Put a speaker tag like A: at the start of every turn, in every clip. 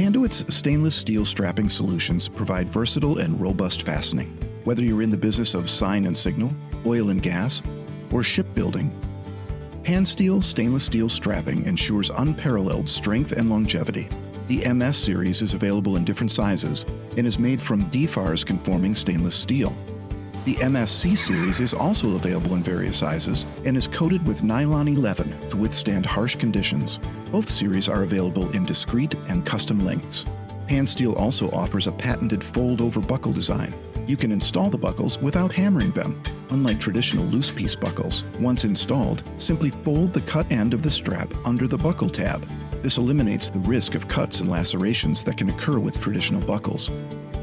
A: Panduit's stainless steel strapping solutions provide versatile and robust fastening. Whether you're in the business of sign and signal, oil and gas, or shipbuilding, Pansteel stainless steel strapping ensures unparalleled strength and longevity. The MS series is available in different sizes and is made from DFARS-conforming stainless steel. The MSC series is also available in various sizes and is coated with nylon 11 to withstand harsh conditions. Both series are available in discrete and custom lengths. Pansteel also offers a patented fold-over buckle design. You can install the buckles without hammering them. Unlike traditional loose-piece buckles, once installed, simply fold the cut end of the strap under the buckle tab. This eliminates the risk of cuts and lacerations that can occur with traditional buckles.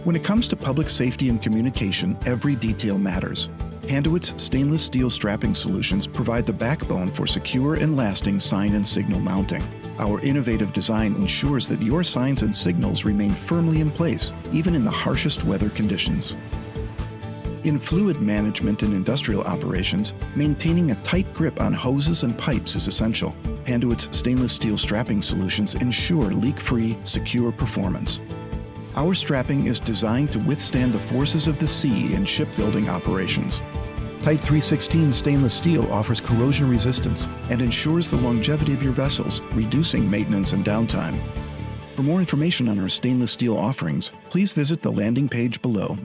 A: When it comes to public safety and communication, every detail matters. Panduit's stainless steel strapping solutions provide the backbone for secure and lasting sign and signal mounting. Our innovative design ensures that your signs and signals remain firmly in place, even in the harshest weather conditions. In fluid management and industrial operations, maintaining a tight grip on hoses and pipes is essential. Panduit's stainless steel strapping solutions ensure leak-free, secure performance. Our strapping is designed to withstand the forces of the sea in shipbuilding operations. Type 316 stainless steel offers corrosion resistance and ensures the longevity of your vessels, reducing maintenance and downtime. For more information on our stainless steel offerings, please visit the landing page below.